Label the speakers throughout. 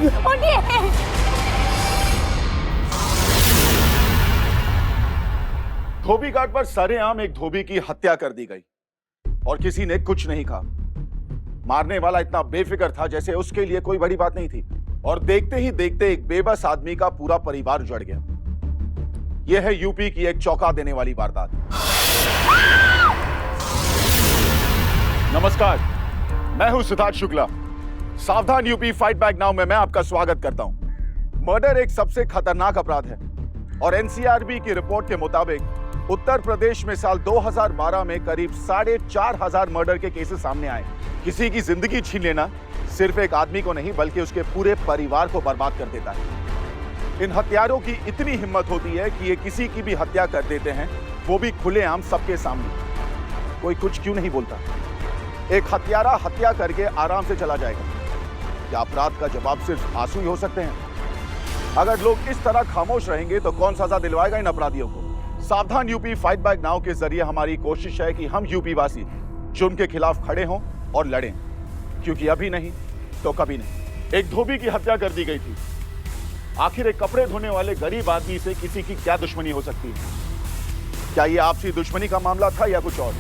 Speaker 1: उठिए।
Speaker 2: धोबी घाट पर सरेआम एक धोबी की हत्या कर दी गई और किसी ने कुछ नहीं कहा। मारने वाला इतना बेफिक्र था जैसे उसके लिए कोई बड़ी बात नहीं थी, और देखते ही देखते एक बेबस आदमी का पूरा परिवार उजड़ गया। यह है यूपी की एक चौंका देने वाली वारदात। नमस्कार, मैं हूं सिद्धार्थ शुक्ला। सावधान यूपी फाइट बैक नाउ में मैं आपका स्वागत करता हूं। मर्डर एक सबसे खतरनाक अपराध है और एनसीआरबी की रिपोर्ट के मुताबिक उत्तर प्रदेश में साल 2012 में करीब 4,500 मर्डर के केसेस सामने आए। किसी की जिंदगी छीन लेना सिर्फ एक आदमी को नहीं बल्कि उसके पूरे परिवार को बर्बाद कर देता है। इन हत्यारों की इतनी हिम्मत होती है कि ये किसी की भी हत्या कर देते हैं, वो भी खुलेआम सबके सामने। कोई कुछ क्यों नहीं बोलता? एक हत्यारा हत्या करके आराम से चला जाएगा। क्या अपराध का जवाब सिर्फ आंसू ही हो सकते हैं? अगर लोग इस तरह खामोश रहेंगे तो कौन सजा दिलवाएगा इन अपराधियों को? सावधान यूपी फाइट बैक नाउ के जरिए हमारी कोशिश है कि हम यूपी वासी जुर्म के खिलाफ खड़े हों और लड़ें, क्योंकि अभी नहीं तो कभी नहीं। एक धोबी की हत्या कर दी गई थी। आखिर एक कपड़े धोने वाले गरीब आदमी से किसी की क्या दुश्मनी हो सकती है? क्या यह आपसी दुश्मनी का मामला था या कुछ और?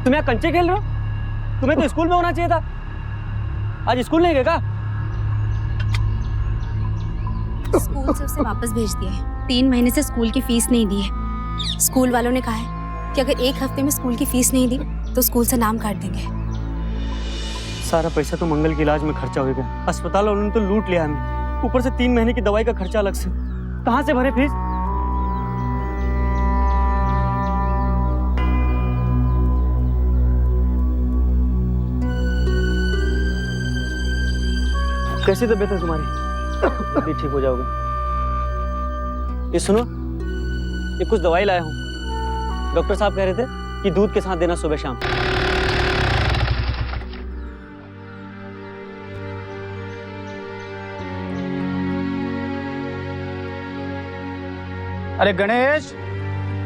Speaker 3: तुम यहाँ कंचे खेल रहे हो? तुम्हें तो स्कूल में होना चाहिए था। आज स्कूल नहीं गए क्या?
Speaker 1: स्कूल से उसे वापस भेज दिया है। 3 महीने से स्कूल की फीस नहीं दी है। स्कूल वालों ने कहा है कि अगर 1 हफ्ते में स्कूल की फीस नहीं दी तो स्कूल से नाम काट देंगे।
Speaker 3: सारा पैसा तो मंगल के इलाज में खर्चा हो गया। अस्पताल वालों ने तो लूट लिया हमें। ऊपर से 3 महीने की दवाई का खर्चा अलग से। कहाँ से भरे फीस? कैसी तबीयत है तुम्हारी? जल्दी ठीक हो जाओगे। ये सुनो, ये कुछ दवाई लाया हूँ। डॉक्टर साहब कह रहे थे कि दूध के साथ देना सुबह शाम।
Speaker 4: अरे गणेश।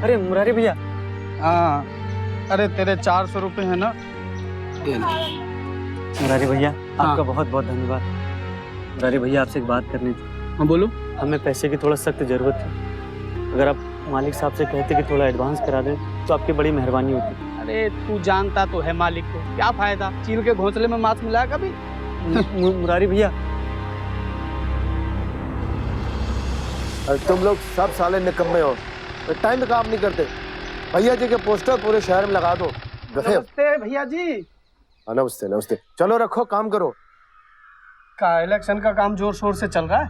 Speaker 3: अरे मुरारी भैया।
Speaker 4: हाँ, अरे तेरे 400 रुपए है ना?
Speaker 3: मुरारी भैया आपका बहुत बहुत धन्यवाद। मुरारी भैया आपसे एक बात करनी थी।
Speaker 4: हाँ बोलो।
Speaker 3: हमें पैसे की थोड़ा सख्त जरूरत थी। अगर आप मालिक साहब से कहते कि थोड़ा एडवांस करा दें तो आपकी बड़ी मेहरबानी होती।
Speaker 4: अरे तू जानता तो है मालिक को, क्या फायदा? चील के घोंसले में मांस मिलाया कभी?
Speaker 3: मुरारी भैया।
Speaker 5: और तुम लोग सब साले निकम्मे हो, टाइम पे काम नहीं करते। भैया जी के पोस्टर पूरे शहर में लगा दो।
Speaker 4: नमस्ते भैया जी।
Speaker 5: नमस्ते नमस्ते। चलो रखो, काम करो।
Speaker 4: का इलेक्शन का काम जोर शोर से चल रहा है?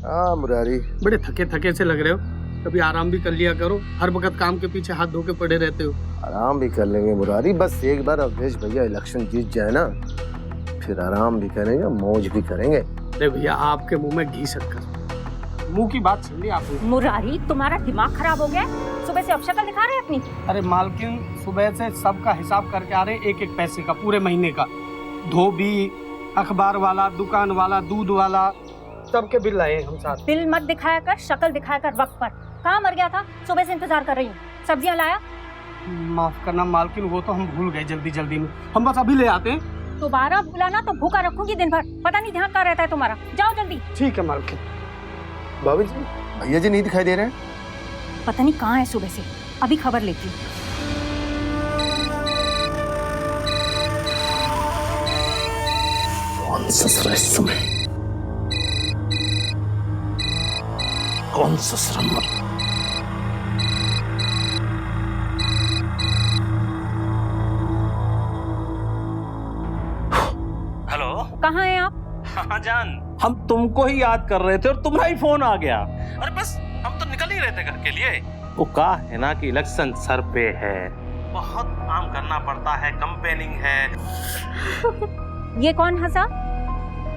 Speaker 5: हाँ मुरारी,
Speaker 4: बड़े थके थके से लग रहे हो। कभी आराम भी कर लिया करो, हर वक्त काम के पीछे हाथ धो के पड़े रहते हो।
Speaker 5: आराम भी कर लेंगे मुरारी, बस एक बार अवधेश भैया इलेक्शन जीत जाए ना, फिर आराम भी करेंगे, मौज भी करेंगे।
Speaker 4: अरे भैया आपके मुंह में घी शक्कर, मुंह की बात छीन ली आपने।
Speaker 1: मुरारी, तुम्हारा दिमाग खराब हो गया? सुबह से अपशक्ल दिखा रहे हैं अपनी।
Speaker 4: अरे मालकिन सुबह से सबका हिसाब करके आ रहे, एक एक पैसे का, पूरे महीने का। धोबी, अखबार वाला, दुकान वाला, दूध वाला, सबके बिल लाए हम साथ।
Speaker 1: दिल मत दिखाया कर, शक्ल दिखाया कर वक्त पर। कहाँ मर गया था? सुबह से इंतजार कर रही हूँ। सब्जियाँ लाया?
Speaker 4: माफ करना मालकिन, वो तो हम भूल गए जल्दी जल्दी में। हम बस अभी ले आते हैं।
Speaker 1: दोबारा भूला ना तो भूखा रखूंगी दिन भर। पता नहीं ध्यान कहाँ रहता है तुम्हारा। जाओ जल्दी।
Speaker 4: ठीक है मालकिन।
Speaker 5: भाभी जी, भैया जी नहीं दिखाई दे रहे हैं?
Speaker 1: पता नहीं कहाँ है सुबह से। अभी खबर लेती हूँ।
Speaker 5: कौन ससुरा इस समय? कौन ससुरा?
Speaker 6: हेलो,
Speaker 1: कहाँ हैं आप?
Speaker 6: हाँ जान, हम तुमको ही याद कर रहे थे और तुम्हारा ही फोन आ गया। अरे बस हम तो निकल ही रहे थे घर के लिए। वो कहा है ना कि इलेक्शन सर पे है, बहुत काम करना पड़ता है, कंपेनिंग है।
Speaker 1: ये कौन हंसा?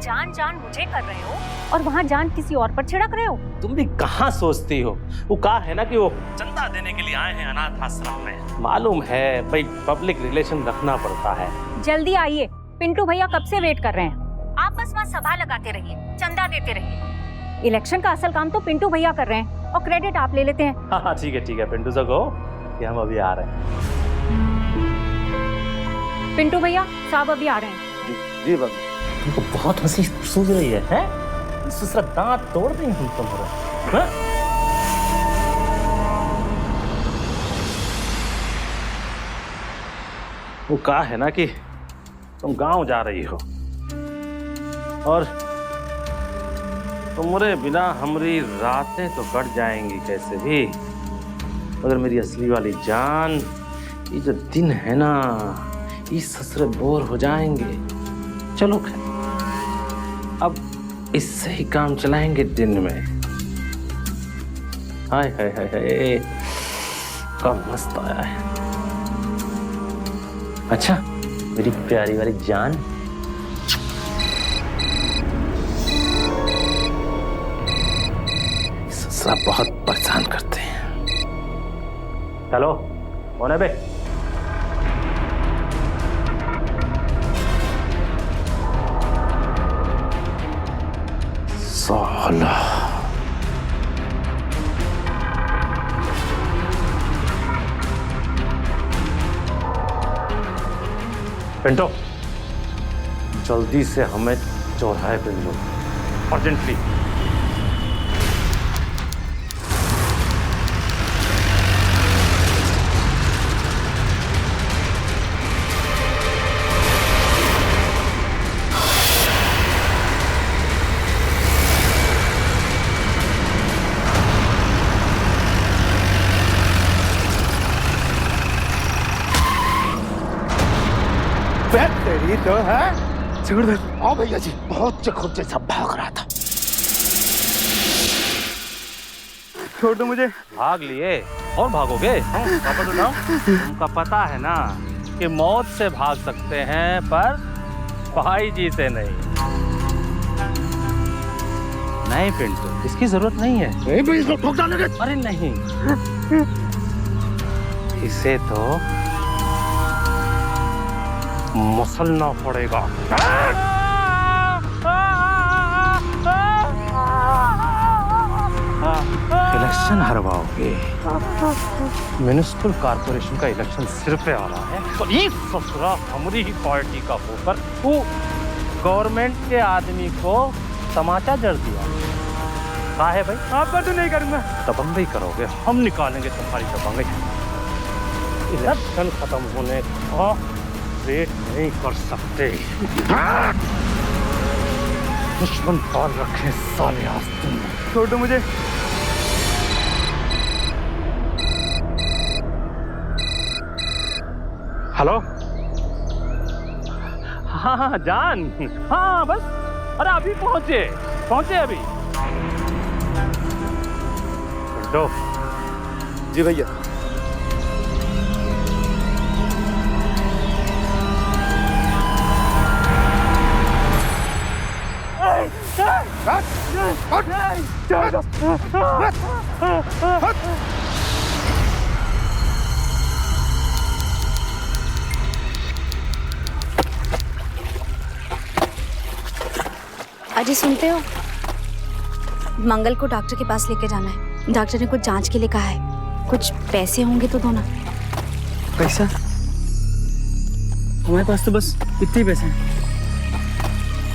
Speaker 1: जान जान मुझे कर रहे हो और वहाँ जान किसी और पर छिड़क रहे हो।
Speaker 6: तुम भी कहाँ सोचती हो? वो कहा है ना कि वो चंदा देने के लिए आए हैं अनाथ आश्रम में। मालूम है भाई, पब्लिक रिलेशन रखना पड़ता है।
Speaker 1: जल्दी आइए,
Speaker 7: पिंटू भैया कब से वेट कर रहे हैं। आप बस वहाँ सभा लगाते रहिए, चंदा देते रहिए। इलेक्शन का असल काम तो पिंटू भैया कर रहे हैं और क्रेडिट आप ले लेते हैं।
Speaker 6: हाँ ठीक है पिंटू से कहो कि हम अभी आ रहे हैं।
Speaker 7: पिंटू भैया साहब अभी आ रहे हैं।
Speaker 5: जी भाभी।
Speaker 6: तुमको बहुत हंसी सूझ रही है, हैं? दूसरा दांत तोड़ देंगे हम तुम्हारा। हाँ? वो कहा है ना कि तुम गांव जा रही हो और तुम्हारे बिना हमारी रातें तो कट जाएंगी कैसे भी, मगर मेरी असली वाली जान, ये जो दिन है ना, इस ससुरे बोर हो जाएंगे। चलो अब इससे ही काम चलाएंगे दिन में। हाय हाय हाय हाय, कब मस्त आया है। अच्छा मेरी प्यारी वाली जान, ससुरा बहुत परेशान करते हैं। हेलो कौन है बे? साला पिंटो, जल्दी से हमें चौराहे पे मिलो, अर्जेंटली।
Speaker 5: तेरी तो है। छोड़ दो। आओ भैया जी, बहुत चखुर जैसा भाग रहा था। छोड़ दो मुझे।
Speaker 6: भाग लिए और भागोगे? वापस उठाओ। तुमका पता है ना कि मौत से भाग सकते हैं पर भाई जी से नहीं। नहीं पिंटू, इसकी जरूरत नहीं है।
Speaker 5: नहीं भाई, इसको ठोक डालोगे?
Speaker 6: अरे नहीं, इसे तो मसलना पड़ेगा। इलेक्शन हरवाओगे? म्युनिसिपल कॉर्पोरेशन का इलेक्शन सिर पे आ रहा है तो इस ससुरा हमारी ही पार्टी का होकर वो गवर्नमेंट के आदमी को तमाचा जड़ दिया। कहा है भाई?
Speaker 4: आपका तो नहीं करूंगा।
Speaker 6: दबंगई करोगे, हम निकालेंगे तुम्हारी दबंगई। इलेक्शन खत्म होने का वेट नहीं कर सकते। दुश्मन पाल रखे साले आस्तीन में।
Speaker 4: छोड़ दो मुझे।
Speaker 6: हेलो, हाँ जान, हाँ बस, अरे अभी पहुंचे अभी। पिंटो।
Speaker 5: जी भैया।
Speaker 1: अजय सुनते हो, मंगल को डॉक्टर के पास लेके जाना है। डॉक्टर ने कुछ जांच के लिए कहा है। कुछ पैसे होंगे तो दो ना।
Speaker 3: पैसा? हमारे पास तो बस इतने पैसे हैं।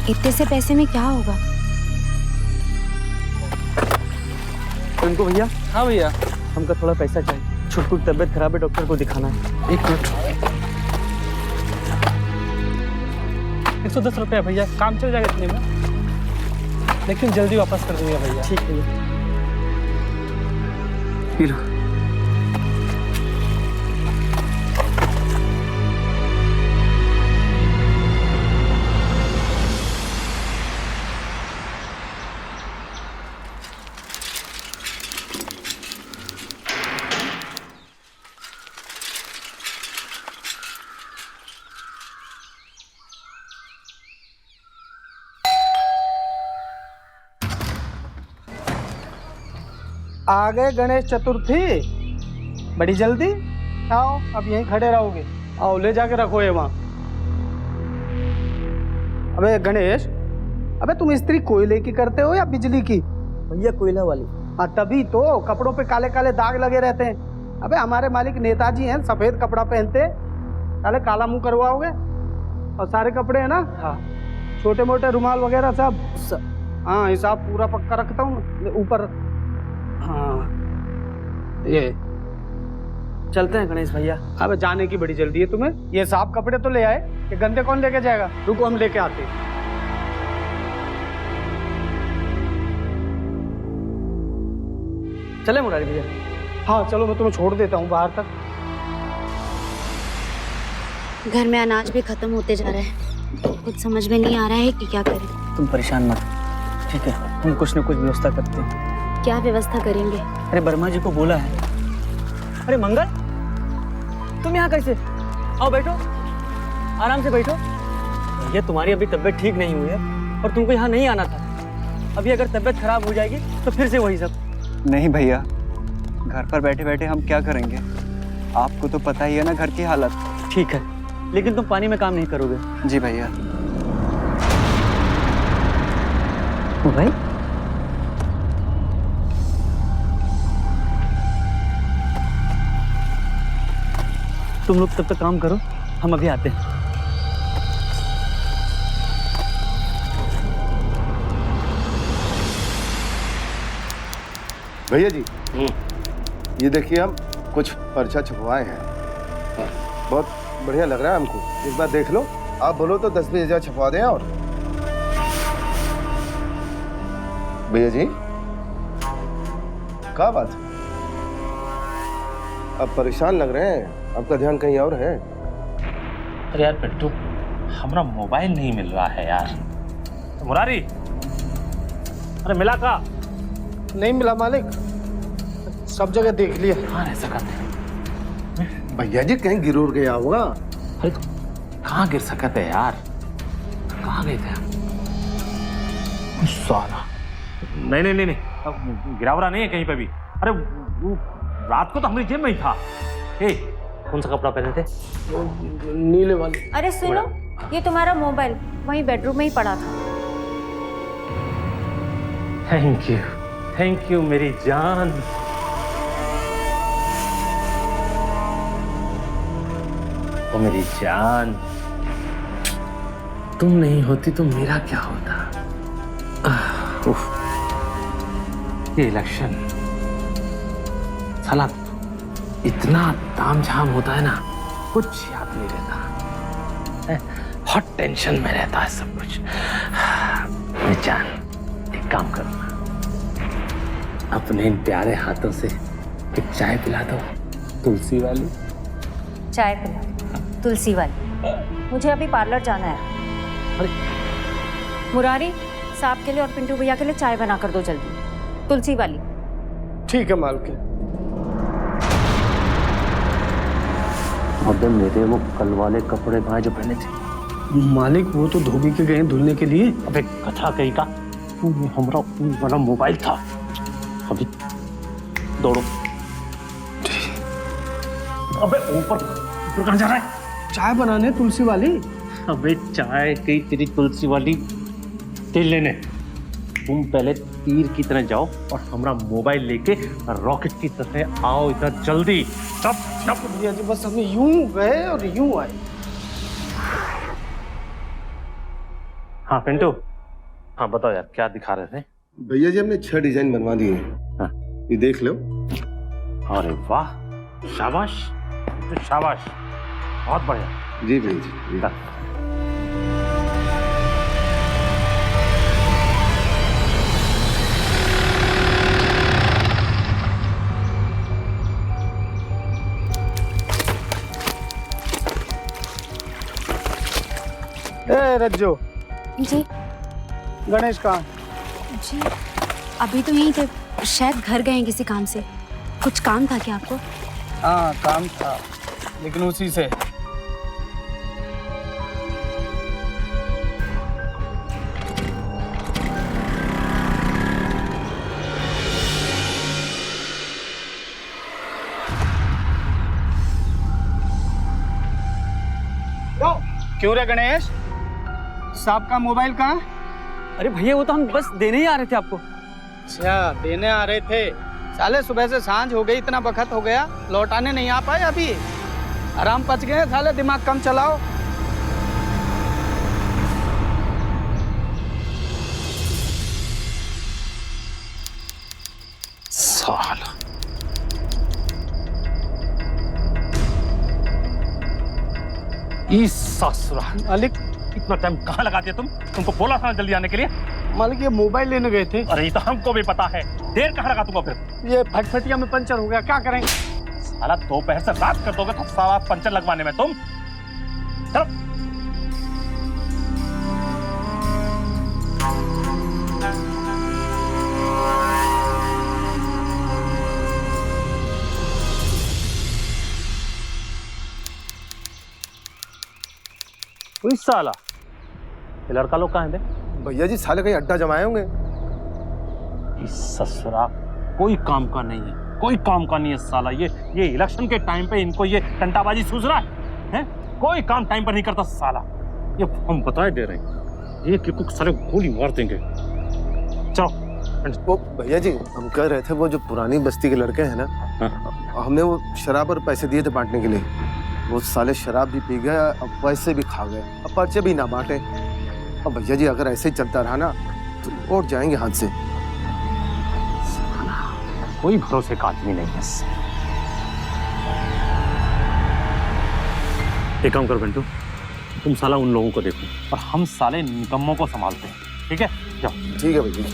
Speaker 1: इतने से पैसे में क्या होगा?
Speaker 3: उनको भैया। हाँ भैया, हमको थोड़ा पैसा चाहिए। छुटकू की तबीयत खराब है, डॉक्टर को दिखाना है। 1 मिनट।
Speaker 4: 110 रुपया भैया, काम चल जाएगा इतने में, लेकिन जल्दी वापस कर दूंगा भैया।
Speaker 3: ठीक है भैया। लो।
Speaker 4: आ गए गणेश चतुर्थी, बड़ी जल्दी आओ। अब यहीं खड़े रहोगे? आओ ले जाके रखो ये वहाँ। अबे गणेश, अबे तुम इस्त्री कोयले की करते हो या बिजली की?
Speaker 3: भैया कोयला वाली।
Speaker 4: हाँ तभी तो कपड़ों पे काले काले दाग लगे रहते हैं। अबे हमारे मालिक नेताजी हैं, सफेद कपड़ा पहनते, साले काला मुंह करवाओगे? और सारे कपड़े है ना,
Speaker 3: हाँ
Speaker 4: छोटे मोटे रुमाल वगैरह सब। हाँ हिसाब पूरा पक्का रखता हूँ ऊपर। हाँ ये
Speaker 3: चलते हैं गणेश भैया।
Speaker 4: अब जाने की बड़ी जल्दी है तुम्हें। ये साफ कपड़े तो ले आए, ये गंदे कौन लेके जाएगा? रुको हम लेके आते हैं।
Speaker 3: चले मुरारी भैया?
Speaker 4: हाँ चलो, मैं तुम्हें छोड़ देता हूँ बाहर तक।
Speaker 1: घर में अनाज भी खत्म होते जा रहा है, कुछ समझ में नहीं आ रहा है कि क्या करें।
Speaker 3: तुम परेशान मत, ठीक है, हम कुछ न कुछ व्यवस्था करते हैं।
Speaker 1: क्या व्यवस्था करेंगे?
Speaker 3: अरे वर्मा जी को बोला है। अरे मंगल, तुम यहाँ कैसे? आओ बैठो, आराम से बैठो। ये तुम्हारी अभी तबीयत ठीक नहीं हुई है और तुमको यहाँ नहीं आना था। अभी अगर तबीयत खराब हो जाएगी तो फिर से वही सब।
Speaker 8: नहीं भैया, घर पर बैठे बैठे हम क्या करेंगे? आपको तो पता ही है ना घर की हालत।
Speaker 3: ठीक है, लेकिन तुम पानी में काम नहीं करोगे।
Speaker 8: जी भैया।
Speaker 3: ओ भाई, तुम लोग तब तक काम करो, हम अभी आते हैं।
Speaker 5: भैया जी, ये देखिए हम कुछ पर्चा छपवाए हैं, बहुत बढ़िया लग रहा है हमको। एक बार देख लो, आप बोलो तो 10-20 हजार छपवा दें। और भैया जी क्या बात है, आप परेशान लग रहे हैं, आपका ध्यान कहीं और है।
Speaker 6: अरे यार पिंटू, हमारा मोबाइल नहीं मिल रहा है यार। मुरारी, अरे मिला का?
Speaker 4: नहीं मिला मालिक, सब जगह देख लिया।
Speaker 6: कहाँ रह सका थे?
Speaker 5: भैया जी कहीं गिरूर गया होगा।
Speaker 6: अरे तो कहाँ गिर सका थे यार? कहाँ गए थे? साला, नहीं नहीं नहीं नहीं, अब गिरावरा नहीं है कहीं पे भी। अरे वो रात को तो हमारी जेब में ही था। ए, कौन सा कपड़ा पहने थे?
Speaker 4: नीले वाले।
Speaker 7: अरे सुनो, ये तुम्हारा मोबाइल वहीं बेडरूम में ही पड़ा था।
Speaker 6: थैंक यू मेरी जान। ओ मेरी जान, तुम नहीं होती तो मेरा क्या होता। उफ, ये इलेक्शन साला इतना तामझाम होता है ना, कुछ याद नहीं रहता। हॉट टेंशन में रहता है सब कुछ। मेरी जान, एक काम करो ना, अपने इन प्यारे हाथों से एक चाय पिला दो, तुलसी वाली।
Speaker 7: चाय पिला, तुलसी वाली? मुझे अभी पार्लर जाना है।
Speaker 6: अरे
Speaker 7: मुरारी, साहब के लिए और पिंटू भैया के लिए चाय बना कर दो जल्दी, तुलसी वाली।
Speaker 4: ठीक है मालिक।
Speaker 3: और मेरे वो कल वाले कपड़े कहाँ जो पहने थे?
Speaker 4: मालिक वो तो धोबी के गए धुलने के लिए।
Speaker 6: अबे कथा कहीं का, हमारा वाला मोबाइल था। अभी दौड़ो। अबे ऊपर कहाँ जा रहा है?
Speaker 4: चाय बनाने तुलसी वाली।
Speaker 6: अबे चाय कहीं तेरी तुलसी वाली, तेल लेने। तुम पहले तीर की तरह जाओ और हमारा मोबाइल लेके रॉकेट की तरह आओ इधर जल्दी। चप चप।
Speaker 4: भैया जी बस हमें यूं गए और यूं आए।
Speaker 6: हाँ पिंटू, हाँ बताओ यार, क्या दिखा रहे थे?
Speaker 5: भैया जी हमने 6 डिजाइन बनवा दिए हैं।
Speaker 6: हाँ।
Speaker 5: ये देख लो।
Speaker 6: अरे वाह, शाबाश तो शाबाश, बहुत बढ़िया।
Speaker 5: जी भैया जी।
Speaker 6: चल।
Speaker 4: ए रज्जो,
Speaker 1: जी
Speaker 4: गणेश कहाँ?
Speaker 1: जी अभी तो यहीं थे, शायद घर गए हैं किसी काम से। कुछ काम था क्या आपको?
Speaker 4: हाँ काम था, लेकिन उसी से। क्यों रे गणेश, साहब का मोबाइल कहाँ है?
Speaker 3: अरे भैया वो तो हम बस देने ही आ रहे थे आपको।
Speaker 4: अच्छा, देने आ रहे थे। साले सुबह से सांझ हो गई, इतना वक्त हो गया, लौटाने नहीं आ पाए अभी। आराम पच गए साले, दिमाग कम चलाओ।
Speaker 6: साला इस ससुराल
Speaker 4: मालिक,
Speaker 6: इतना टाइम कहाँ लगाते तुम? तुमको बोला था ना जल्दी आने के लिए।
Speaker 4: मालिक ये मोबाइल लेने गए थे।
Speaker 6: अरे ये तो हमको भी पता है, देर कहाँ लगा तुमको फिर?
Speaker 4: ये फटफटिया में पंचर हो गया, क्या करें?
Speaker 6: साला दोपहर से रात कर दोगे तो साला पंचर लगवाने में तुम। चलो कोई साला ये लड़का लोग कहाँ है बे?
Speaker 5: भैया जी साले कहीं अड्डा जमाए होंगे।
Speaker 6: इस ससुरा कोई काम का नहीं है, कोई काम का नहीं है साला। ये इलेक्शन के टाइम पे इनको ये टंटाबाजी सूझ रहा है? कोई काम टाइम पर नहीं करता साला। ये हम बताए दे रहे हैं, एक एक साले गोली मार देंगे। चलो
Speaker 5: वो भैया जी हम कह रहे थे, वो जो पुरानी बस्ती के लड़के हैं ना, हमने वो शराब और पैसे दिए थे बांटने के लिए। वो साले शराब भी पी गए, अब पैसे भी खा गए, अब पर्चे भी ना बांटे। अब भैया जी अगर ऐसे ही चलता रहा ना तो उठ जाएंगे हाथ से।
Speaker 6: कोई भरोसे का आदमी नहीं है। एक काम कर बेंटू, तुम साला उन लोगों को देखो और हम साले निकम्मों को संभालते हैं, ठीक है? जाओ।
Speaker 5: ठीक है भैया।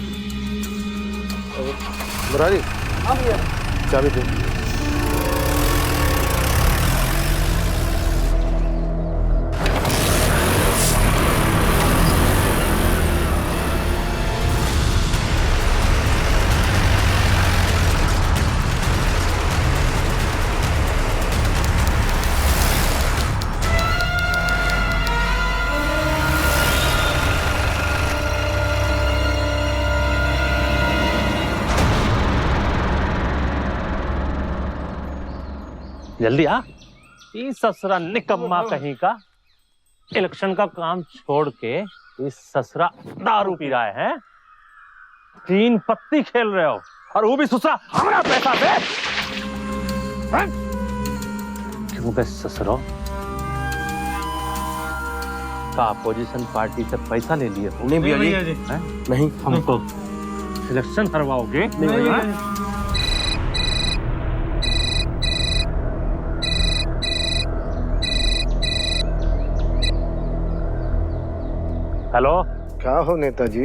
Speaker 5: मुरारी, हाँ भैया, चाबी दो।
Speaker 6: जल्दी आ। इस ससुरा निकम्मा कहीं का इलेक्शन का काम छोड़ के इस ससुरा दारू पी रहा है? तीन पत्ती खेल रहे हो और वो भी ससुरा हमारा पैसा पे। क्यों बे ससुरो का अपोजिशन पार्टी से पैसा ले लिए हो?
Speaker 5: नहीं भैया जी, नहीं।
Speaker 6: हमको इलेक्शन हरवाओगे? हेलो,
Speaker 5: क्या हो नेताजी?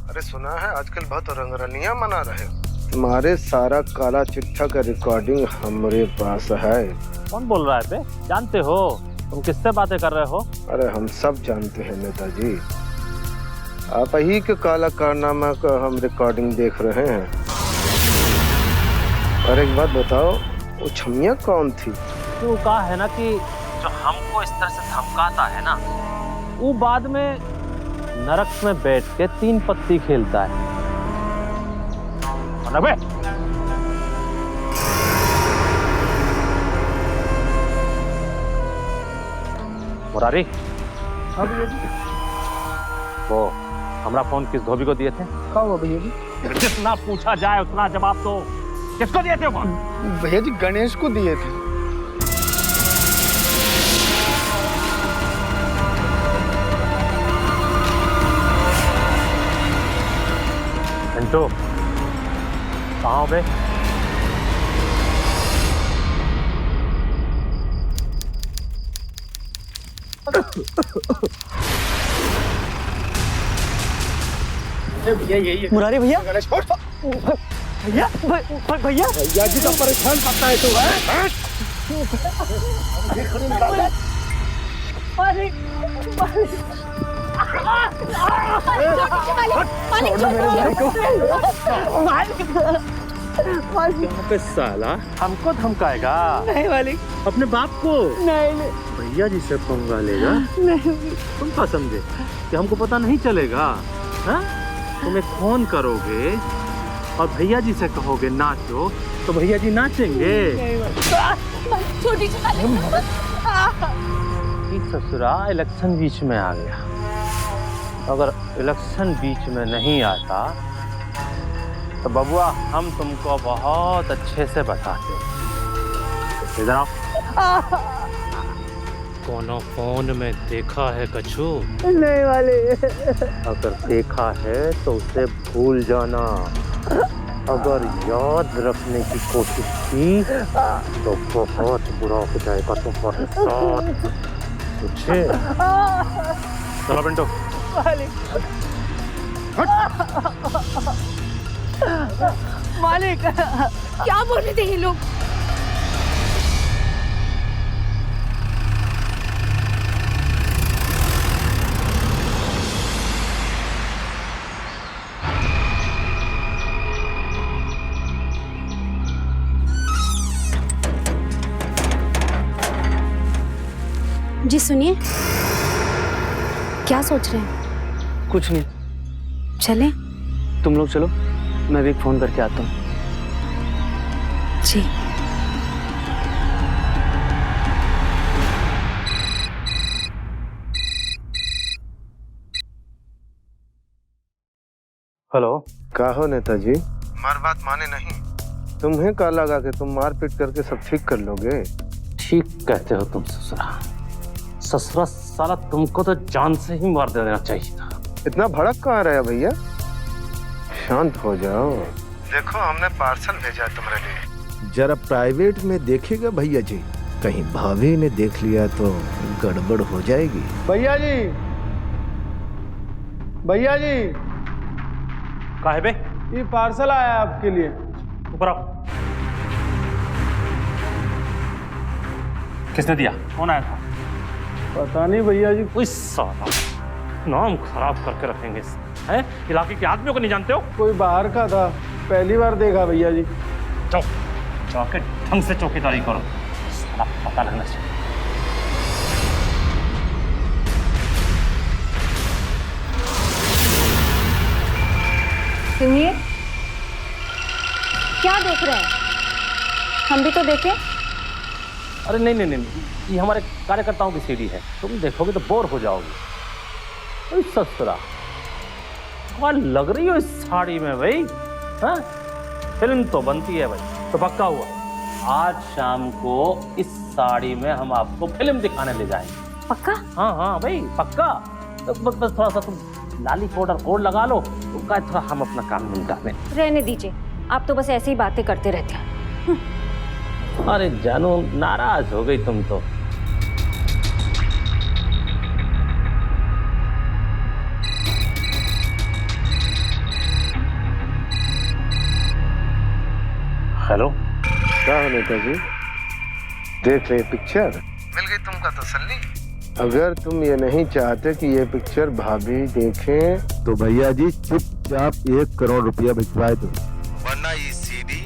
Speaker 5: अरे सुना है आजकल बहुत रंगरलियां मना रहे हो। तुम्हारे सारा काला चिट्ठा का रिकॉर्डिंग हमारे पास है।
Speaker 6: कौन बोल रहा है बे? जानते हो तुम किससे बातें कर रहे हो?
Speaker 5: अरे हम सब जानते हैं नेताजी, आप ही के काला कारनामा का हम रिकॉर्डिंग देख रहे हैं। और एक बात बताओ, वो छमिया कौन थी?
Speaker 6: तो कहा है ना कि जो हमको इस तरह से धमकाता है ना, वो बाद में नरक में बैठ के तीन पत्ती खेलता है। बे मुरारी, वो हमारा फोन किस धोबी को दिए थे?
Speaker 4: क्या हुआ भैया जी?
Speaker 6: जितना पूछा जाए उतना जवाब दो। किसको दिए थे फोन?
Speaker 4: भैया जी गणेश को दिए थे।
Speaker 6: पिंटू, कहाँ हो बे?
Speaker 4: भैया यही
Speaker 3: मुरारी भैया,
Speaker 4: गणेश,
Speaker 3: भैया भैया
Speaker 4: भैया जी का परेशान करता है तू, है?
Speaker 6: पे साला हमको धमकाएगा?
Speaker 3: नहीं मालिक,
Speaker 6: अपने बाप को?
Speaker 3: नहीं
Speaker 6: भैया जी से पंगा लेगा?
Speaker 3: नहीं।
Speaker 6: तुम क्या समझे कि हमको पता नहीं चलेगा? हाँ? तुम एक फोन करोगे और भैया जी से कहोगे नाचो, तो भैया जी नाचेंगे? इस ससुरा इलेक्शन बीच में आ गया, अगर इलेक्शन बीच में नहीं आता तो बबुआ हम तुमको बहुत अच्छे से बताते। इधर आओ। कोनो फोन में देखा है कछु?
Speaker 3: नहीं वाले।
Speaker 6: अगर देखा है तो उसे भूल जाना, अगर याद रखने की कोशिश की तो बहुत बुरा हो जाएगा तुम्हारे साथ। पूछे? चलो पिंटू।
Speaker 3: मालिक
Speaker 1: क्या बोल रहे थे ये लोग? जी सुनिए, क्या सोच रहे हैं?
Speaker 3: कुछ नहीं,
Speaker 1: चलें?
Speaker 3: तुम लोग चलो, मैं भी एक फोन करके आता हूँ।
Speaker 1: जी।
Speaker 6: हेलो।
Speaker 5: का हो नेताजी? मार बात माने नहीं। तुम्हें का लगा कि तुम मारपीट करके सब ठीक कर लोगे?
Speaker 6: ठीक कहते हो तुम ससुरा। ससुरा साला तुमको तो जान से ही मार देना चाहिए था।
Speaker 5: इतना भड़क कहाँ रहे भैया? शांत हो जाओ। देखो हमने पार्सल भेजा तुम्हारे लिए। जरा प्राइवेट में देखिएगा भैया जी, कहीं भाभी ने देख लिया तो गड़बड़ हो जाएगी।
Speaker 4: भैया जी, भैया जी,
Speaker 6: काहे बे?
Speaker 4: ये पार्सल आया है आपके लिए।
Speaker 6: ऊपर आओ। किसने दिया? कौन आया था?
Speaker 4: पता नहीं भैया जी।
Speaker 6: कोई साला नाम खराब करके रखेंगे हैं? इलाके के आदमियों को नहीं जानते हो?
Speaker 4: कोई बाहर का था, पहली बार देखा भैया जी।
Speaker 6: जाओ जाके ढंग से चौकीदारी करो, साला पता लगना चाहिए।
Speaker 7: सुनिए, क्या देख रहे हैं? हम भी तो देखें।
Speaker 6: अरे नहीं नहीं नहीं, ये हमारे कार्यकर्ताओं की सीढ़ी है, तुम देखोगे तो बोर हो जाओगे। ससुरा क्या लग रही हो इस साड़ी में भाई? हाँ? फिल्म तो बनती है भाई। तो पक्का हुआ, आज शाम को इस साड़ी में हम आपको फिल्म दिखाने ले जाएंगे।
Speaker 7: पक्का?
Speaker 6: हाँ हाँ भाई पक्का। तो बस थोड़ा सा तुम लाली पाउडर कोड लगा लो, तो क्या थोड़ा हम अपना काम निपटा लें।
Speaker 7: रहने दीजिए, आप तो बस ऐसे ही बातें करते रहते हैं।
Speaker 6: अरे जानू, नाराज हो गई तुम तो। हेलो।
Speaker 5: क्या हो नेताजी, देख रहे पिक्चर? मिल गई तुमका तसल्ली? अगर तुम ये नहीं चाहते कि ये पिक्चर भाभी देखें तो भैया जी चुपचाप 1 करोड़ रुपया भिजवाए दो, वरना ये सीडी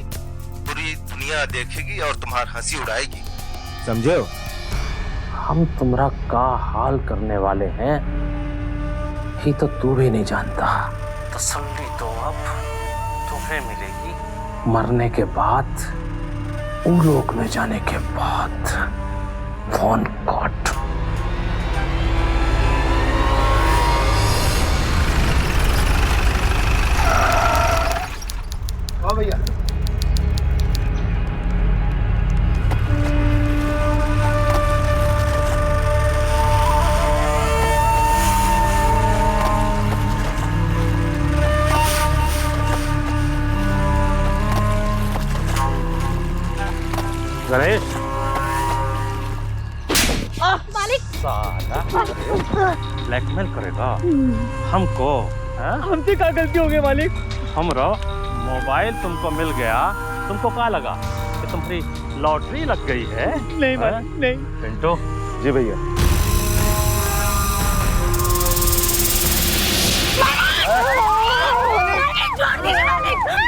Speaker 5: पूरी दुनिया देखेगी और तुम्हारी हंसी उड़ाएगी, समझे?
Speaker 6: हम तुम्हारा का हाल करने वाले हैं ही तो तू भी नहीं जानता। तसल्ली तो अब तुम्हें मिलेगी मरने के बाद, लोक में जाने के बाद। Phone cut.
Speaker 4: हाँ भैया।
Speaker 6: गणेश
Speaker 1: मालिक,
Speaker 6: साला ब्लैकमेल करेगा हमको?
Speaker 3: हमसे क्या गलती हो गई मालिक?
Speaker 6: हमरा मोबाइल तुमको मिल गया, तुमको क्या लगा कि तुम्हारी लॉटरी लग गई है?
Speaker 3: नहीं मालिक, नहीं।
Speaker 6: पिंटू।
Speaker 5: जी भैया।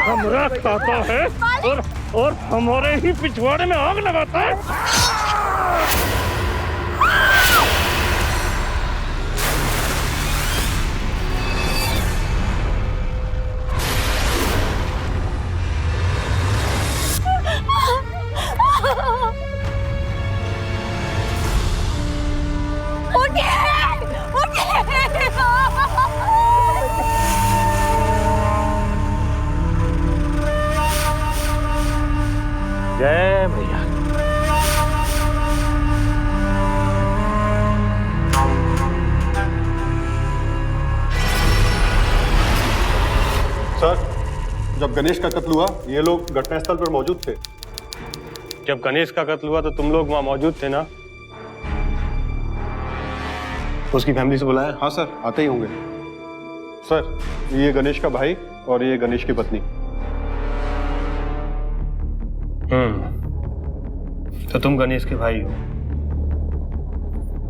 Speaker 6: हमरा खाता है और हमारे ही पिछवाड़े में आग लगाता है।
Speaker 9: जब गणेश का कत्ल हुआ ये लोग घटनास्थल पर मौजूद थे।
Speaker 10: जब गणेश का कत्ल हुआ तो तुम लोग वहां मौजूद थे ना?
Speaker 9: उसकी फैमिली से बुलाया? हाँ सर, आते ही होंगे। सर, ये गणेश का भाई और ये गणेश की पत्नी।
Speaker 10: तो तुम गणेश के भाई हो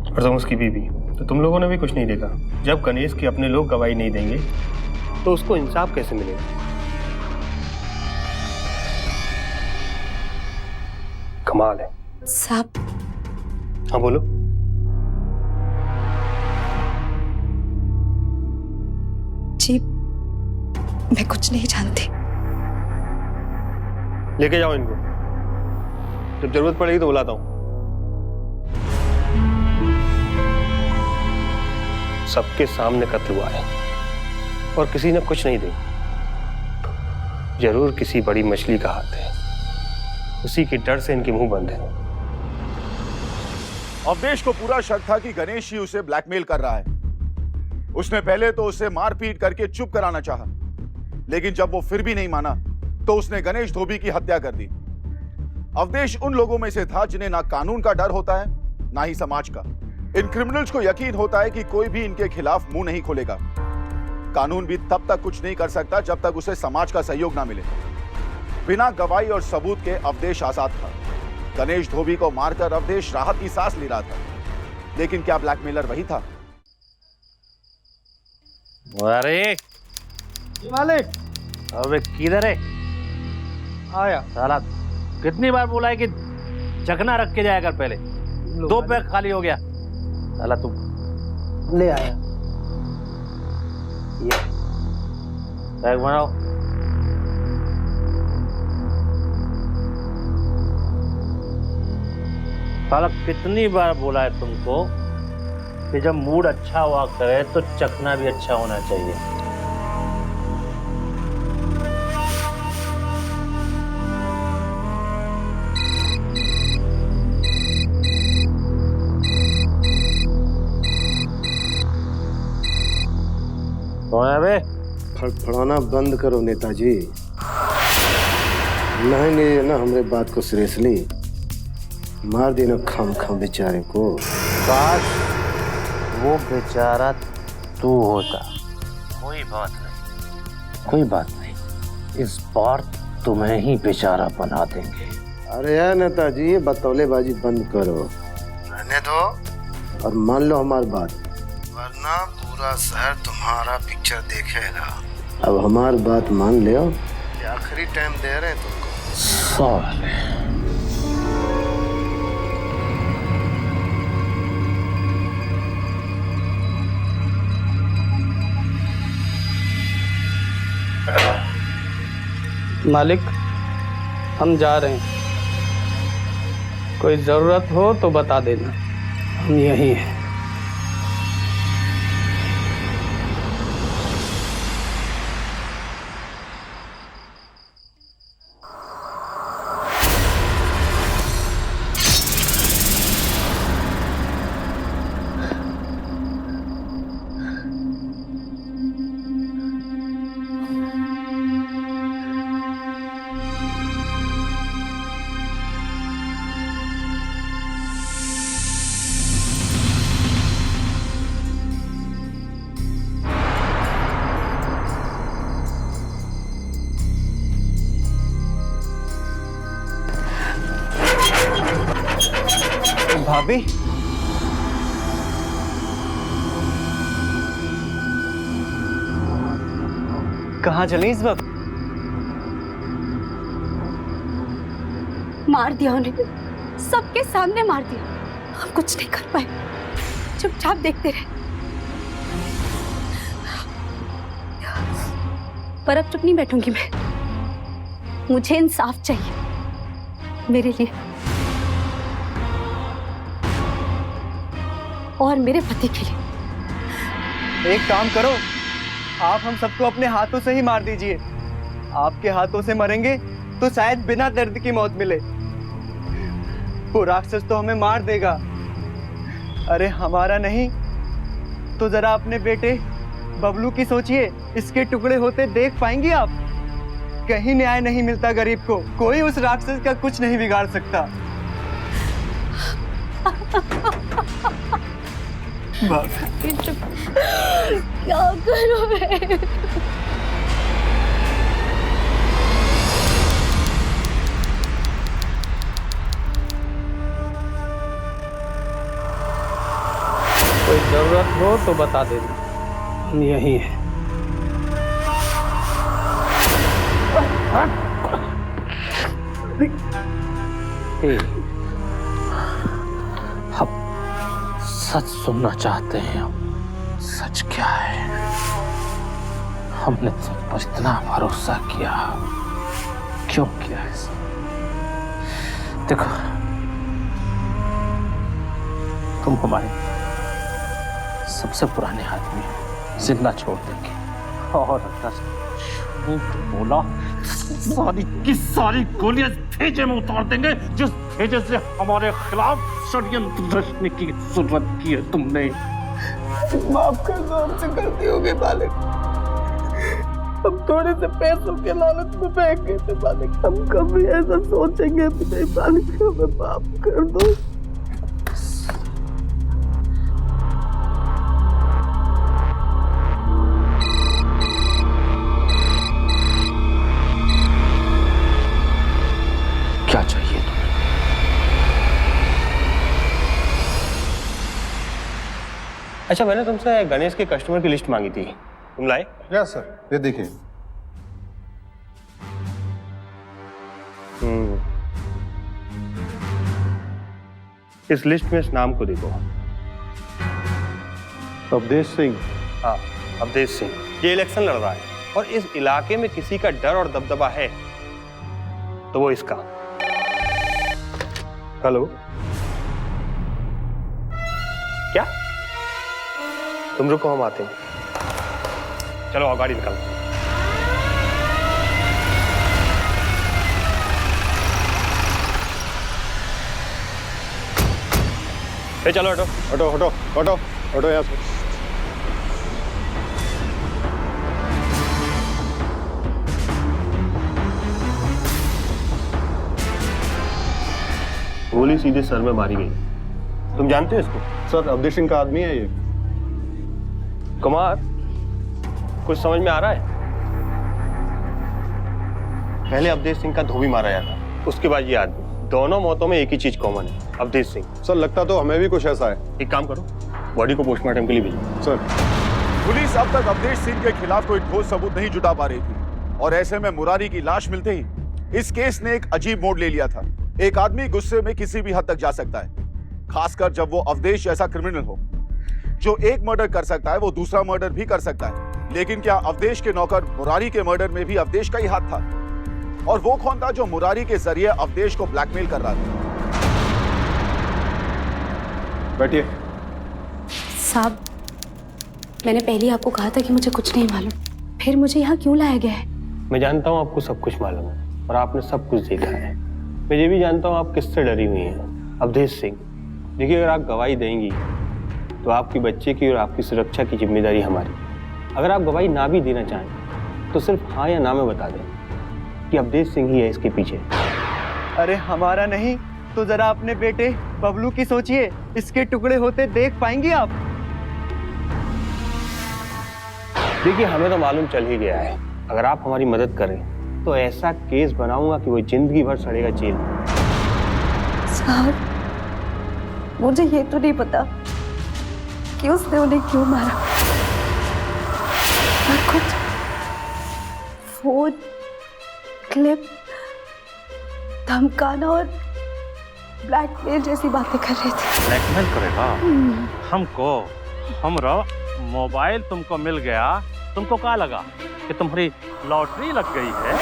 Speaker 10: और तुम उसकी बीवी, तो तुम लोगों ने भी कुछ नहीं देखा। जब गणेश के अपने लोग गवाही नहीं देंगे तो उसको इंसाफ कैसे मिलेगा? कमाल है
Speaker 1: साहब।
Speaker 10: हाँ बोलो।
Speaker 1: जी मैं कुछ नहीं जानती।
Speaker 10: लेके जाओ इनको, जब जरूरत पड़ेगी तो बुलाता हूं। सबके सामने कत्ल हुआ है और किसी ने कुछ नहीं देखा। जरूर किसी बड़ी मछली का हाथ है, उसी के डर से इनके मुंह बंद है।
Speaker 2: अवधेश को पूरा शक था कि गणेश ही उसे ब्लैकमेल कर रहा है। उसने पहले तो उसे मारपीट करके चुप कराना चाहा, लेकिन जब वो फिर भी नहीं माना तो उसने गणेश धोबी की हत्या कर दी। अवधेश उन लोगों में से था जिन्हें ना कानून का डर होता है ना ही समाज का। इन क्रिमिनल्स को यकीन होता है कि कोई भी इनके खिलाफ मुंह नहीं खोलेगा। कानून भी तब तक कुछ नहीं कर सकता जब तक उसे समाज का सहयोग ना मिले। बिना गवाही और सबूत के अवधेश आजाद था। गणेश धोबी को मारकर अवधेश राहत की सांस ले रहा था, लेकिन क्या ब्लैकमेलर वही था?
Speaker 6: अरे
Speaker 4: मालिक,
Speaker 6: अबे किधर है?
Speaker 4: आया।
Speaker 6: साला कितनी बार बोला है कि चखना रख के जाया कर पहले। 2 पैक खाली हो गया। साला तुम
Speaker 4: ले आया।
Speaker 6: ये पैक बनाओ। साला कितनी बार बोला है तुमको कि जब मूड अच्छा हुआ करे तो चखना भी अच्छा होना चाहिए। कौन है बे?
Speaker 5: फड़फड़ाना बंद करो नेताजी। नहीं नहीं ना, हमरे बात को सीरियसली मार देना खाम खाम बेचारे को।
Speaker 6: काश वो बेचारा तू होता। कोई बात नहीं, कोई बात नहीं, इस बार तुम्हें ही बेचारा बना देंगे।
Speaker 5: अरे यार नेताजी, ये बतौलेबाजी बंद करो, रहने दो और मान लो हमारी बात, वरना पूरा शहर तुम्हारा पिक्चर देखेगा। अब हमारी बात मान लो, ये आखिरी टाइम दे रहे हैं तुमको।
Speaker 4: मालिक, हम जा रहे हैं। कोई जरूरत हो तो बता देना, हम यहीं हैं।
Speaker 8: भाभी, कहाँ चले इस वक्त?
Speaker 1: मार दिया उन्हें, सबके सामने मार दिया। हम कुछ नहीं कर पाए, चुपचाप देखते रहे। पर अब चुप नहीं बैठूंगी मैं। मुझे इंसाफ चाहिए, मेरे लिए और मेरे पति के लिए।
Speaker 8: एक काम करो, आप हम सबको अपने हाथों से ही मार दीजिए। आपके हाथों से मरेंगे तो शायद बिना दर्द की मौत मिले। वो राक्षस तो हमें मार देगा। अरे हमारा नहीं तो जरा अपने बेटे बबलू की सोचिए, इसके टुकड़े होते देख पाएंगी आप? कहीं न्याय नहीं मिलता गरीब को। कोई उस राक्षस का कुछ नहीं बिगाड़ सकता।
Speaker 1: क्या करूं मैं?
Speaker 4: कोई जरूरत हो तो बता देना, हम यही हैं।
Speaker 6: हम सच सुनना चाहते हैं। सच क्या है? हमने तुम पर इतना भरोसा किया, क्यों किया ऐसा? देखो, तुम हमारे सबसे पुराने आदमी हो, जिंदा छोड़ देंगे। और बोला सारी की सारी गोलियां भेजे में उतार देंगे, जिस भेजे से हमारे खिलाफ षड्यंत्र रचने की जरूरत की है तुमने।
Speaker 8: माफ कर दो, हमसे गलती हो गई मालिक। हम थोड़े से पैसों के लालच में बह गए थे मालिक। हम कभी ऐसा सोचेंगे भी नहीं मालिक, हमें माफ कर दो।
Speaker 6: क्या चाहिए तुम्हें?
Speaker 10: अच्छा, मैंने तुमसे गणेश के कस्टमर की लिस्ट मांगी थी, तुम लाए?
Speaker 9: यस सर, ये देखिए।
Speaker 10: इस लिस्ट में इस नाम को देखो।
Speaker 9: अवधेश सिंह।
Speaker 10: हाँ, अवधेश सिंह। ये इलेक्शन लड़ रहा है और इस इलाके में किसी का डर और दबदबा है तो वो इसका। हेलो, क्या? तुम रुको, हम आते हैं। चलो आओ, गाड़ी निकालो। चलो हटो
Speaker 9: हटो हटो हटो हटो यहाँ से।
Speaker 10: गोली सीधे सर में मारी गई। तुम जानते हो इसको?
Speaker 9: सर, अवधेश सिंह का आदमी है ये।
Speaker 10: कुमार, कुछ समझ में आ रहा है? पहले अवधेश सिंह का धोबी मारा गया था, उसके बाद ये आदमी। दोनों मौतों में एक ही चीज कॉमन है, अवधेश सिंह।
Speaker 9: सर, लगता तो हमें भी कुछ ऐसा है।
Speaker 10: एक काम करो, बॉडी को पोस्टमार्टम के लिए भेजो।
Speaker 9: सर,
Speaker 2: पुलिस अब तक अवधेश सिंह के खिलाफ कोई ठोस सबूत नहीं जुटा पा रही थी और ऐसे में मुरारी की लाश मिलते ही इस केस ने एक अजीब मोड़ ले लिया था। एक आदमी गुस्से में किसी भी हद तक जा सकता है, खासकर जब वो अवधेश जैसा क्रिमिनल हो। जो एक मर्डर कर सकता है वो दूसरा मर्डर भी कर सकता है। लेकिन क्या अवधेश के नौकर मुरारी के मर्डर में भी अवधेश का ही हाथ था? और वो कौन था जो मुरारी के जरिए अवधेश को ब्लैकमेल कर रहा था?
Speaker 9: बैठिए।
Speaker 1: साहब, मैंने पहले ही आपको कहा था कि मुझे कुछ नहीं मालूम, फिर मुझे यहाँ क्यों लाया गया है?
Speaker 10: मैं जानता हूँ आपको सब कुछ मालूम है और आपने सब कुछ देखा है। मैं ये भी जानता हूँ आप किससे डरी हुई हैं, अवधेश सिंह। देखिए, अगर आप गवाही देंगी तो आपकी बच्चे की और आपकी सुरक्षा की जिम्मेदारी हमारी। अगर आप गवाही ना भी देना चाहें तो सिर्फ हाँ या ना में बता दें कि अवधेश सिंह ही है इसके पीछे।
Speaker 8: अरे हमारा नहीं तो जरा अपने बेटे बबलू की सोचिए। इसके टुकड़े होते देख पाएंगी आप?
Speaker 10: देखिए, हमें तो मालूम चल ही गया है। अगर आप हमारी मदद करें तो ऐसा केस बनाऊंगा कि वो जिंदगी भर सड़ेगा जेल।
Speaker 1: साहब, मुझे ये तो नहीं पता कि उसने उन्हें क्यों मारा। और कुछ फोन क्लिप, धमकाना और ब्लैकमेल जैसी बातें कर रहे थे।
Speaker 6: ब्लैकमेल करेगा हमको? हमरा मोबाइल तुमको मिल गया, तुमको क्या लगा कि तुम्हारी लॉटरी लग गई है?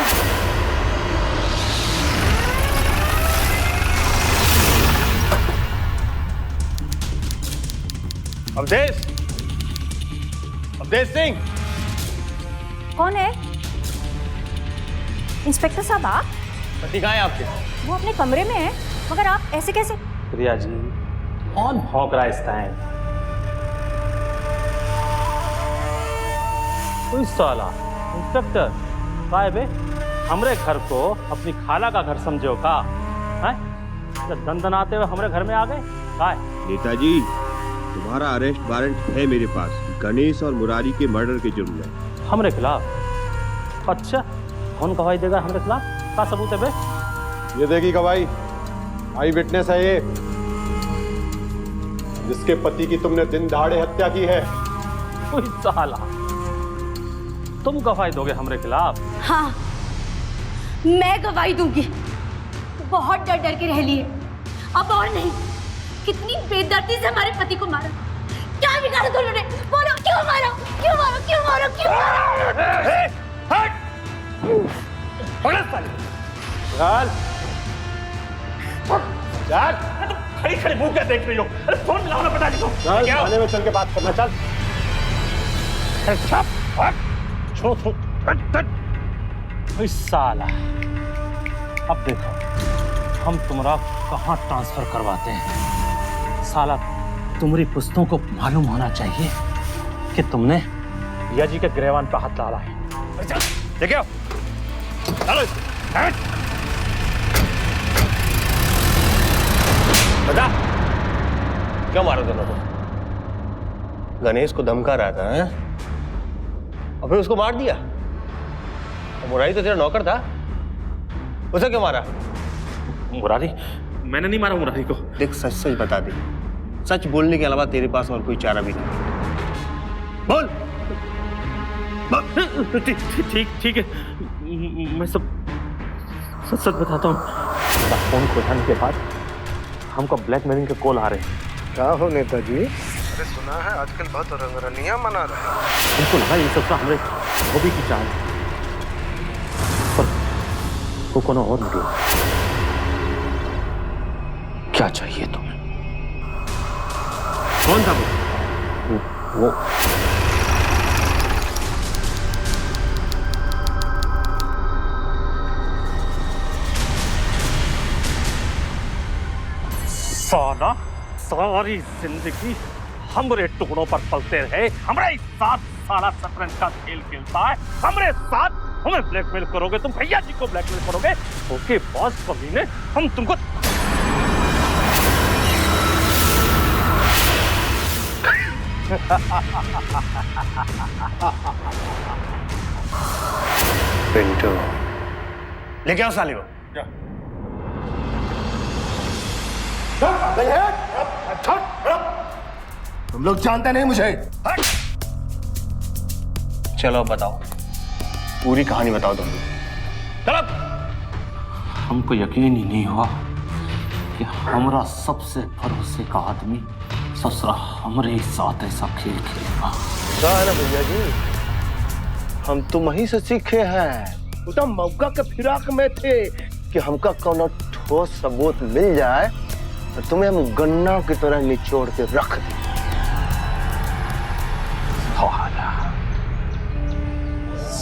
Speaker 10: अवधेश, अवधेश सिंह।
Speaker 7: कौन है? इंस्पेक्टर साहब आप?
Speaker 10: पति कहाँ है आपके?
Speaker 7: वो अपने कमरे में है, मगर आप ऐसे कैसे?
Speaker 6: प्रिया जी, कौन भौंक रहा है इस टाइम? कोई साला इंस्पेक्टर साहब है? हमरे घर को अपनी खाला का घर समझो का है? दंदनाते हुए हमरे घर में आ गए काय?
Speaker 11: नेताजी, तुम्हारा अरेस्ट वारंट है मेरे पास, गणेश और मुरारी के मर्डर के जुर्म में।
Speaker 6: हमरे खिलाफ? अच्छा, कौन गवाही देगा हमरे खिलाफ? का सबूत है बे?
Speaker 9: ये देखी गवाही, आई विटनेस है ये, जिसके पति की तुमने दिन दहाड़े हत्या की है।
Speaker 6: कोई साला, तुम गवाही दोगे हमरे खिलाफ?
Speaker 1: हाँ, मैं गवाही दूंगी। बहुत डर डर के रह लिए, अब और नहीं। कितनी बेदर्दी से हमारे पति को मारा, क्या बिगाड़ा दोनों ने? बोलो, क्यों मारा? क्यों मारा? क्यों मारा? क्यों मारा?
Speaker 9: चल
Speaker 6: तुम खड़ी खड़ी मुंह क्या देख रही हो? अरे फोन मिलाओ ना पिताजी को।
Speaker 9: चल, थाने में चल के बात करना, चल।
Speaker 6: साला, अब देखो हम तुम्हारा कहाँ ट्रांसफर करवाते हैं। साला, तुम्हारी पुस्तों को मालूम होना चाहिए कि तुमने भैया जी के गिरवान पे हाथ डाला है। देखिए
Speaker 10: बता, क्यों मारा दोनों को? गणेश को धमका रहा था, हैं? और फिर उसको मार दिया। और मुरारी तो तेरा नौकर था, उसे क्यों मारा?
Speaker 6: मुरारी? मैंने नहीं मारा मुरारी को।
Speaker 10: देख, सच सच बता दे। सच बोलने के अलावा तेरे पास और कोई चारा भी नहीं। बोल।
Speaker 6: ठीक है, मैं सब सच सच बताता हूँ। फोन खोजाने के बाद हमको ब्लैकमेलिंग के कॉल आ रहे हैं।
Speaker 5: क्या हो नेताजी? अरे सुना है आजकल बहुत रंगरलियां मना रहे हैं।
Speaker 6: उनको लगा ये सब हमारे हॉबी की चाल, पर वो कोनो और निकला। क्या चाहिए तुम्हें?
Speaker 11: कौन था
Speaker 6: वो साला सारी जिंदगी हमरे टुकड़ों पर पलते रहे, हमारे साथ साला शतरंज का खेल खेलता है, हमरे साथ हमें ब्लैकमेल करोगे तुम, भैया जी को ब्लैकमेल करोगे। ओके बॉस, कभी ने हम तुमको
Speaker 10: पिंटू, लेके आओ साले को।
Speaker 5: तुम लोग जानते नहीं मुझे।
Speaker 10: चलो बताओ, पूरी कहानी बताओ तुम। चलो।
Speaker 6: हमको यकीन ही नहीं हुआ कि हमारा सबसे भरोसे का आदमी ससुरा हमारे साथ ऐसा खेल खेलेगा।
Speaker 5: क्या है ना भैया जी, हम तुम ही से सीखे हैं। वो तो मौका के फिराक में थे कि हमका कोनो ठोस सबूत मिल जाए तो तुम्हें हम गन्ना की तरह निचोड़ के रख दें।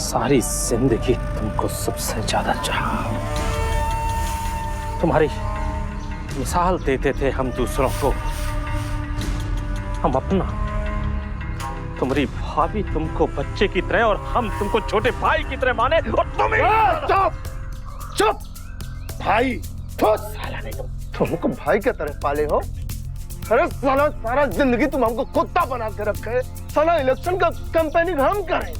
Speaker 6: सारी जिंदगी तुमको सबसे ज्यादा चाहा, तुम्हारी मिसाल देते थे हम दूसरों को, हम अपना। तुम्हारी भाभी तुमको बच्चे की तरह और हम तुमको छोटे भाई की तरह माने, और तुम
Speaker 5: चुप चुप। भाई तो साला नहीं, तुमको भाई की तरह पाले हो। अरे साला, सारा जिंदगी तुम हमको कुत्ता बना के रखे। साला इलेक्शन का कैंपेनिंग हम करें,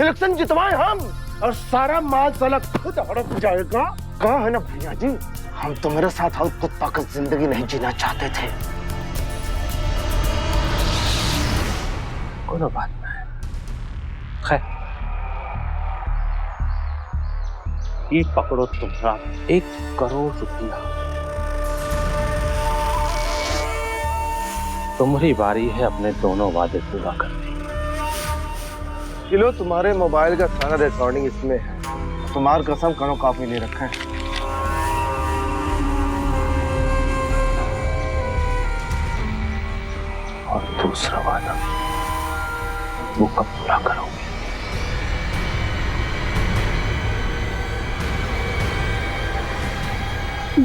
Speaker 5: इलेक्शन जितवाए हम, और सारा माल साला खुद हड़प जाएगा। कहा है ना भैया जी, हम तो मेरे साथ और कुत्ता की जिंदगी नहीं जीना चाहते थे।
Speaker 6: कोनो बात नहीं। खैर, ये पकड़ो तुम्हारा 1 करोड़ रुपया। तुम्हारी बारी है अपने दोनों वादे पूरा करने।
Speaker 5: किलो तुम्हारे मोबाइल का सारा रिकॉर्डिंग इसमें है। तुम्हार कसम करो काफी ले रखा है।
Speaker 6: और दूसरा वादा वो कब पूरा करोगे?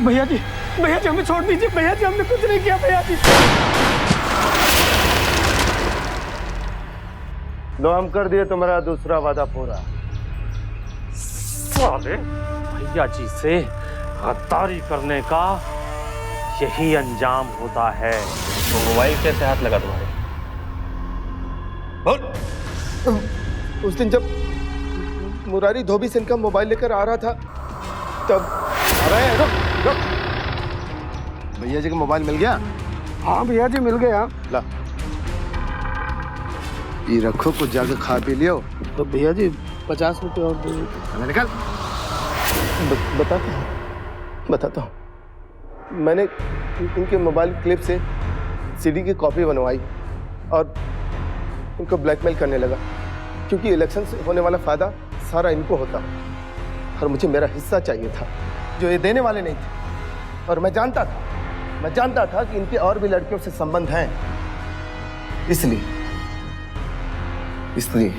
Speaker 4: भैया जी हमें छोड़ दीजिए। भैया जी, हमने कुछ नहीं किया। भैया जी,
Speaker 5: लो हम कर दिए तुम्हारा दूसरा वादा पूरा।
Speaker 6: साले भैया जी से गद्दारी करने का यही अंजाम होता है।
Speaker 10: तो मोबाइल कैसे हाथ लगा तुम्हारे?
Speaker 5: उस दिन जब मुरारी धोबी सिंह का मोबाइल लेकर आ रहा था तब। अरे रुक। भैया जी का मोबाइल मिल गया?
Speaker 4: हाँ भैया जी मिल गया।
Speaker 5: ला ये रखो, कुछ जाकर खा पी लियो।
Speaker 4: तो भैया जी 50 रुपये और दो।
Speaker 5: निकल। बताता हूँ। मैंने इनके मोबाइल क्लिप से सीडी की कॉपी बनवाई और इनको ब्लैकमेल करने लगा, क्योंकि इलेक्शन से होने वाला फायदा सारा इनको होता और मुझे मेरा हिस्सा चाहिए था जो ये देने वाले नहीं थे। और मैं जानता था कि इनके और भी लड़कियों से संबंध हैं, इसलिए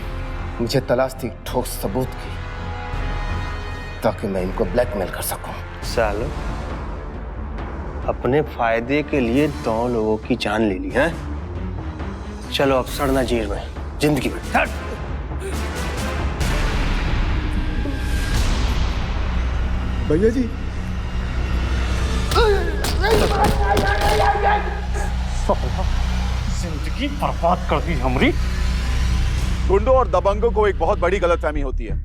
Speaker 5: मुझे तलाश थी ठोस सबूत की, ताकि मैं इनको ब्लैकमेल कर सकूं।
Speaker 10: सालो अपने फायदे के लिए 2 लोगों की जान ले ली है। चलो अब सड़ना जेल में, जिंदगी में।
Speaker 5: भैया जी
Speaker 6: जिंदगी बर्बाद कर दी हमारी।
Speaker 2: गुंडों और दबंगों को एक बहुत बड़ी गलतफहमी होती है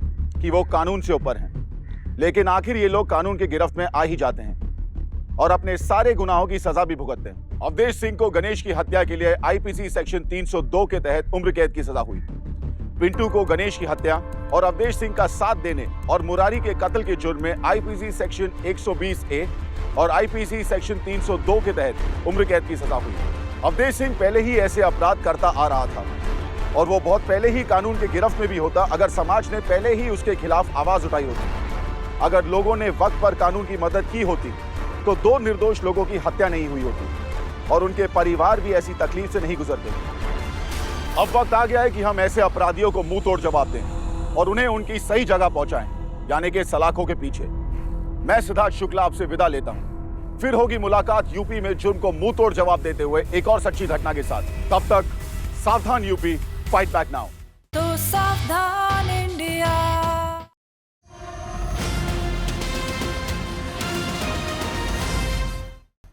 Speaker 2: कि वो कानून से ऊपर हैं, लेकिन आखिर ये लोग कानून की गिरफ्त में आ ही जाते हैं और अपने सारे गुनाहों की सजा भी भुगतते हैं। अवधेश सिंह को गणेश की हत्या के लिए आईपीसी सेक्शन 302 के तहत उम्र कैद की सजा हुई। पिंटू को गणेश की हत्या और अवधेश सिंह का साथ देने और मुरारी के कत्ल के जुर्म में आईपीसी सेक्शन 120A और आईपीसी सेक्शन 302 के तहत उम्र कैद की सजा हुई। अवधेश सिंह पहले ही ऐसे अपराध करता आ रहा था और वो बहुत पहले ही कानून के गिरफ्त में भी होता अगर समाज ने पहले ही उसके खिलाफ आवाज उठाई होती। अगर लोगों ने वक्त पर कानून की मदद की होती तो 2 निर्दोष लोगों की हत्या नहीं हुई होती और उनके परिवार भी ऐसी तकलीफ से नहीं गुजरते। अब वक्त आ गया है कि हम ऐसे अपराधियों को मुंह तोड़ जवाब दें और उन्हें उनकी सही जगह पहुंचाएं, यानी कि सलाखों के पीछे। मैं सिद्धार्थ शुक्ला आपसे विदा लेता हूं। फिर होगी मुलाकात यूपी में जुर्म को मुंह तोड़ जवाब देते हुए एक और सच्ची घटना के साथ। तब तक सावधान यूपी, फाइट बैक नाउ।
Speaker 1: तो सावधान